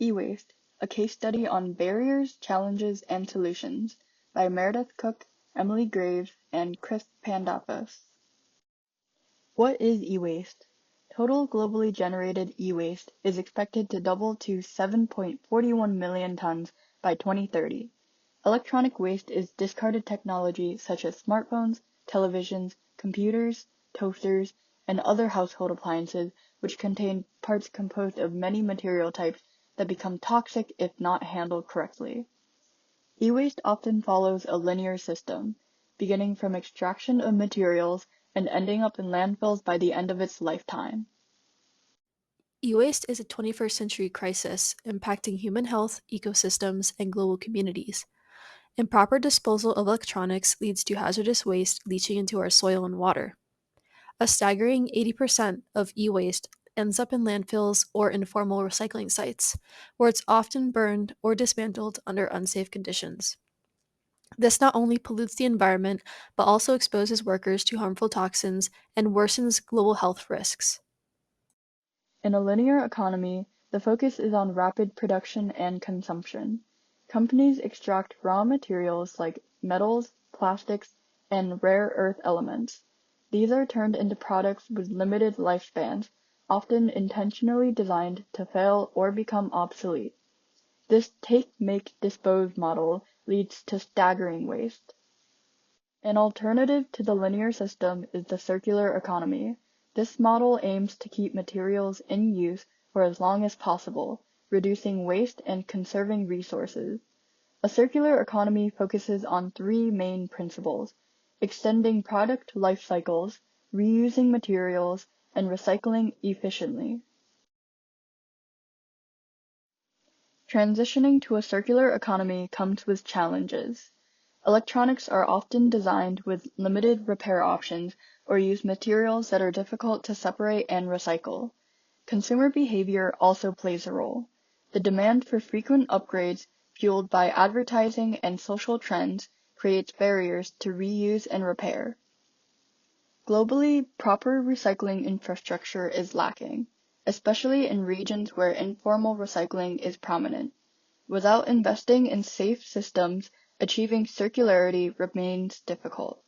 E-Waste, a case study on barriers, challenges, and solutions by Meredith Cook, Emily Graves, and Chris Pandapas. What is e-waste? Total globally generated e-waste is expected to double to 7.41 million tons by 2030. Electronic waste is discarded technology such as smartphones, televisions, computers, toasters, and other household appliances which contain parts composed of many material types that become toxic if not handled correctly. E-waste often follows a linear system, beginning from extraction of materials and ending up in landfills by the end of its lifetime. E-waste is a 21st century crisis impacting human health, ecosystems, and global communities. Improper disposal of electronics leads to hazardous waste leaching into our soil and water. A staggering 80% of e-waste ends up in landfills or informal recycling sites, where it's often burned or dismantled under unsafe conditions. This not only pollutes the environment, but also exposes workers to harmful toxins and worsens global health risks. In a linear economy, the focus is on rapid production and consumption. Companies extract raw materials like metals, plastics, and rare earth elements. These are turned into products with limited lifespans, often intentionally designed to fail or become obsolete. This take, make, dispose model leads to staggering waste. An alternative to the linear system is the circular economy. This model aims to keep materials in use for as long as possible, reducing waste and conserving resources. A circular economy focuses on three main principles: extending product life cycles, reusing materials, and recycling efficiently. Transitioning to a circular economy comes with challenges. Electronics are often designed with limited repair options or use materials that are difficult to separate and recycle. Consumer behavior also plays a role. The demand for frequent upgrades, fueled by advertising and social trends, creates barriers to reuse and repair. Globally, proper recycling infrastructure is lacking, especially in regions where informal recycling is prominent. Without investing in safe systems, achieving circularity remains difficult.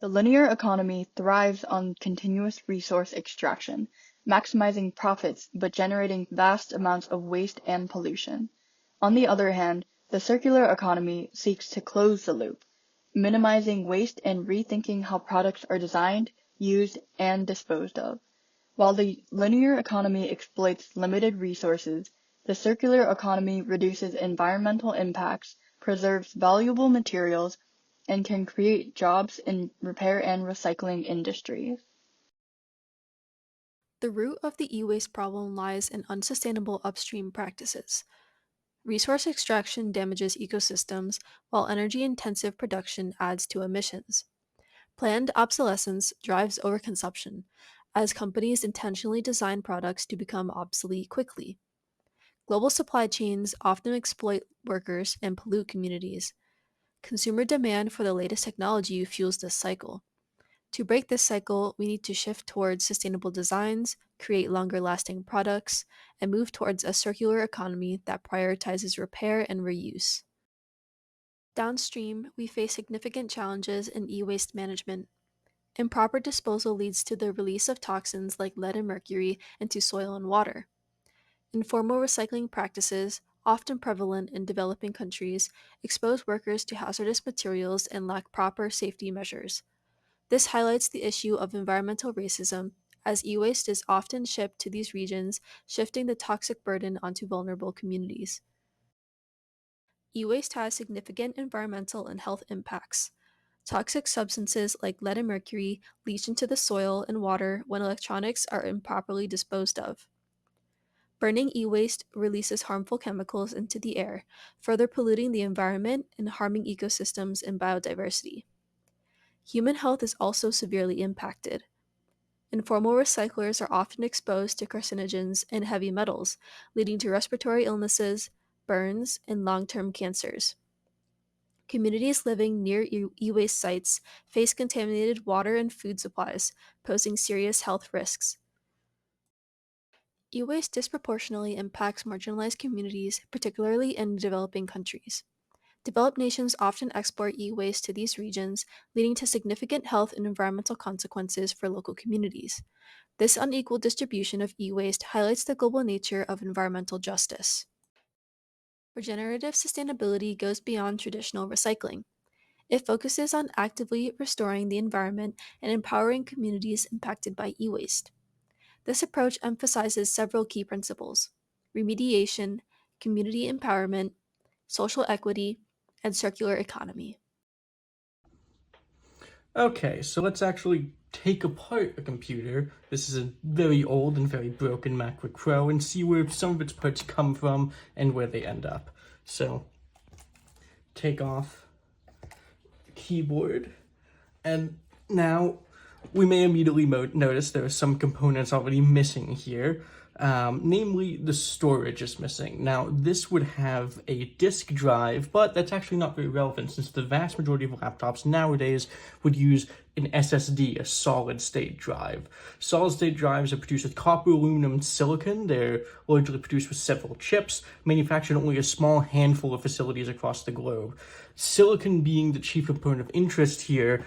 The linear economy thrives on continuous resource extraction, maximizing profits but generating vast amounts of waste and pollution. On the other hand, the circular economy seeks to close the loop, minimizing waste and rethinking how products are designed, used, and disposed of. While the linear economy exploits limited resources, the circular economy reduces environmental impacts, preserves valuable materials, and can create jobs in repair and recycling industries. The root of the e-waste problem lies in unsustainable upstream practices. Resource extraction damages ecosystems, while energy-intensive production adds to emissions. Planned obsolescence drives overconsumption, as companies intentionally design products to become obsolete quickly. Global supply chains often exploit workers and pollute communities. Consumer demand for the latest technology fuels this cycle. To break this cycle, we need to shift towards sustainable designs, create longer lasting products, and move towards a circular economy that prioritizes repair and reuse. Downstream, we face significant challenges in e waste management. Improper disposal leads to the release of toxins like lead and mercury into soil and water. Informal recycling practices, often prevalent in developing countries, expose workers to hazardous materials and lack proper safety measures. This highlights the issue of environmental racism, as e waste is often shipped to these regions, shifting the toxic burden onto vulnerable communities. E waste has significant environmental and health impacts. Toxic substances like lead and mercury leach into the soil and water when electronics are improperly disposed of. Burning e waste releases harmful chemicals into the air, further polluting the environment and harming ecosystems and biodiversity. Human health is also severely impacted. Informal recyclers are often exposed to carcinogens and heavy metals, leading to respiratory illnesses, burns, and long term cancers. Communities living near e waste sites face contaminated water and food supplies, posing serious health risks. E-waste disproportionately impacts marginalized communities, particularly in developing countries. Developed nations often export e-waste to these regions, leading to significant health and environmental consequences for local communities. This unequal distribution of e-waste highlights the global nature of environmental justice. Regenerative sustainability goes beyond traditional recycling. It focuses on actively restoring the environment and empowering communities impacted by e-waste. This approach emphasizes several key principles: remediation, community empowerment, social equity, and circular economy. Okay, so let's actually take apart a computer. This is a very old and very broken MacBook Pro, and see where some of its parts come from and where they end up. So, take off the keyboard, and now we may immediately notice there are some components already missing here. Namely, the storage is missing. Now, this would have a disk drive, but that's actually not very relevant since the vast majority of laptops nowadays would use an SSD, a solid-state drive. Solid-state drives are produced with copper, aluminum, and silicon. They're largely produced with several chips, manufactured in only a small handful of facilities across the globe. Silicon being the chief component of interest here,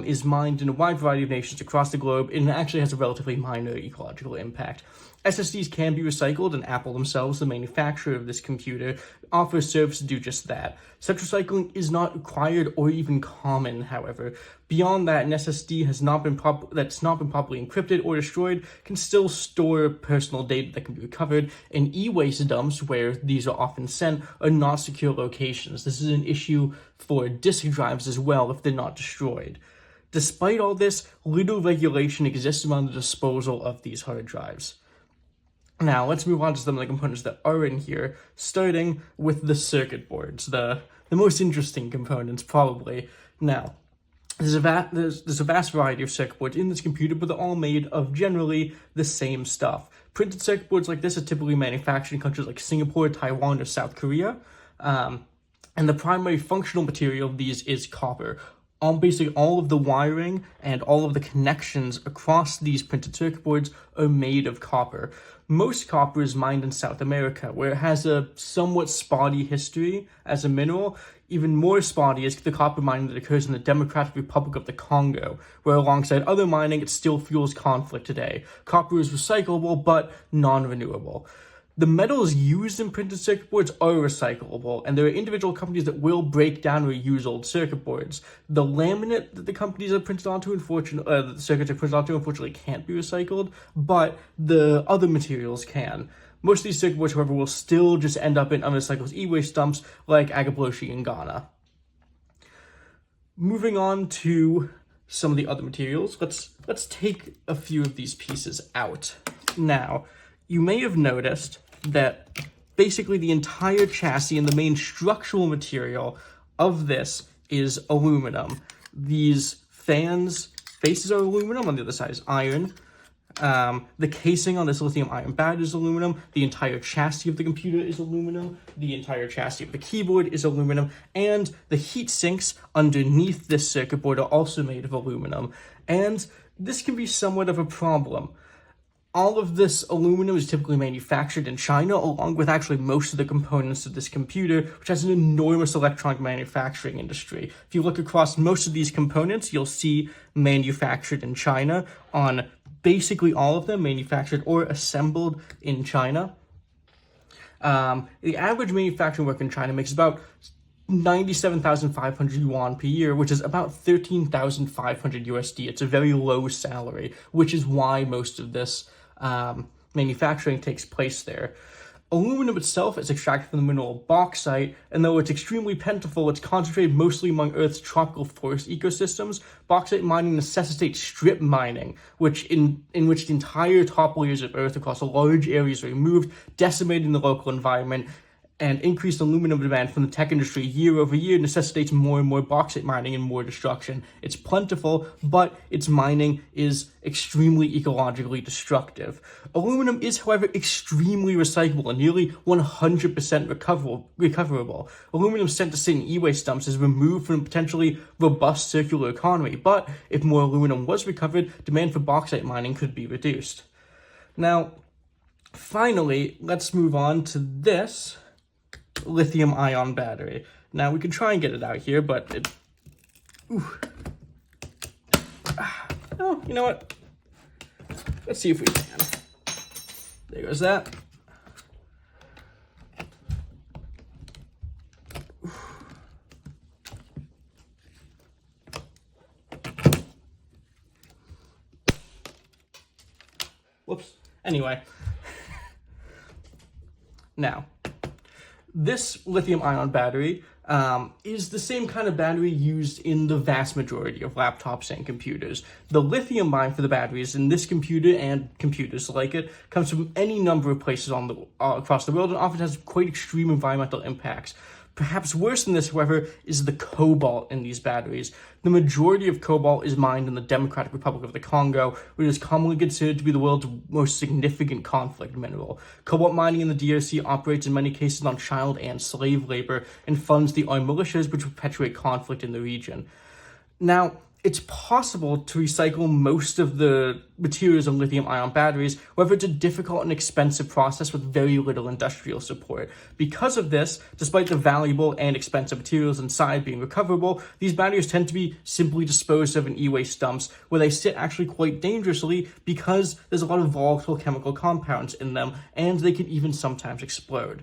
is mined in a wide variety of nations across the globe, and it actually has a relatively minor ecological impact. SSDs can be recycled, and Apple themselves, the manufacturer of this computer, offers service to do just that. Such recycling is not required or even common, however. Beyond that, an SSD that's not been properly encrypted or destroyed can still store personal data that can be recovered, and e-waste dumps, where these are often sent, are not secure locations. This is an issue for disk drives as well if they're not destroyed. Despite all this, little regulation exists around the disposal of these hard drives. Now, let's move on to some of the components that are in here, starting with the circuit boards, the most interesting components, probably. Now, there's a vast variety of circuit boards in this computer, but they're all made of generally the same stuff. Printed circuit boards like this are typically manufactured in countries like Singapore, Taiwan, or South Korea, and the primary functional material of these is copper. Basically all of the wiring and all of the connections across these printed circuit boards are made of copper. Most copper is mined in South America, where it has a somewhat spotty history as a mineral. Even more spotty is the copper mining that occurs in the Democratic Republic of the Congo, where alongside other mining, it still fuels conflict today. Copper is recyclable, but non-renewable. The metals used in printed circuit boards are recyclable, and there are individual companies that will break down or reuse old circuit boards. The laminate that the companies are printed onto, the circuits are printed onto, unfortunately can't be recycled, but the other materials can. Most of these circuit boards, however, will still just end up in unrecycled e-waste dumps like Agabloshi in Ghana. Moving on to some of the other materials, let's take a few of these pieces out. Now, you may have noticed that basically the entire chassis and the main structural material of this is aluminum. These fans' faces are aluminum, on the other side is iron. The casing on this lithium iron battery is aluminum. The entire chassis of the computer is aluminum. The entire chassis of the keyboard is aluminum. And the heat sinks underneath this circuit board are also made of aluminum. And this can be somewhat of a problem. All of this aluminum is typically manufactured in China, along with actually most of the components of this computer, which has an enormous electronic manufacturing industry. If you look across most of these components, you'll see manufactured in China on basically all of them, manufactured or assembled in China. The average manufacturing worker in China makes about 97,500 yuan per year, which is about 13,500 USD. It's a very low salary, which is why most of this manufacturing takes place there. Aluminum itself is extracted from the mineral bauxite, and though it's extremely plentiful, it's concentrated mostly among Earth's tropical forest ecosystems. Bauxite mining necessitates strip mining, in which the entire top layers of Earth across large areas are removed, decimating the local environment. And increased aluminum demand from the tech industry year over year necessitates more and more bauxite mining and more destruction. It's plentiful, but its mining is extremely ecologically destructive. Aluminum is, however, extremely recyclable and nearly 100% recoverable. Aluminum sent to sit in e-waste dumps is removed from a potentially robust circular economy, but if more aluminum was recovered, demand for bauxite mining could be reduced. Now, Finally, let's move on to this lithium-ion battery. Now, we could try and get it out here, but it... Oh, you know what? Let's see if we can. There goes that. Whoops. Anyway. Now, this lithium-ion battery is the same kind of battery used in the vast majority of laptops and computers. The lithium mine for the batteries in this computer and computers like it comes from any number of places across the world and often has quite extreme environmental impacts. Perhaps worse than this, however, is the cobalt in these batteries. The majority of cobalt is mined in the Democratic Republic of the Congo, which is commonly considered to be the world's most significant conflict mineral. Cobalt mining in the DRC operates in many cases on child and slave labor and funds the armed militias which perpetuate conflict in the region. Now, it's possible to recycle most of the materials in lithium-ion batteries, however, it's a difficult and expensive process with very little industrial support. Because of this, despite the valuable and expensive materials inside being recoverable, these batteries tend to be simply disposed of in e-waste dumps, where they sit actually quite dangerously because there's a lot of volatile chemical compounds in them, and they can even sometimes explode.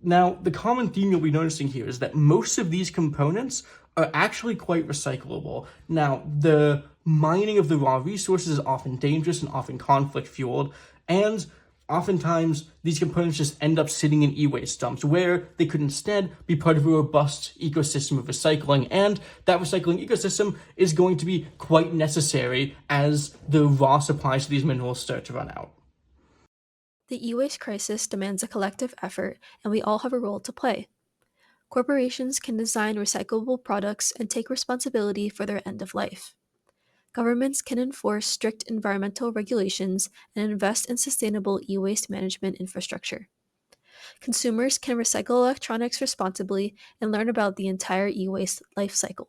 Now, the common theme you'll be noticing here is that most of these components are actually quite recyclable. Now, the mining of the raw resources is often dangerous and often conflict-fueled, and oftentimes these components just end up sitting in e-waste dumps where they could instead be part of a robust ecosystem of recycling, and that recycling ecosystem is going to be quite necessary as the raw supplies of these minerals start to run out. The e-waste crisis demands a collective effort, and we all have a role to play. Corporations can design recyclable products and take responsibility for their end of life. Governments can enforce strict environmental regulations and invest in sustainable e-waste management infrastructure. Consumers can recycle electronics responsibly and learn about the entire e-waste life cycle.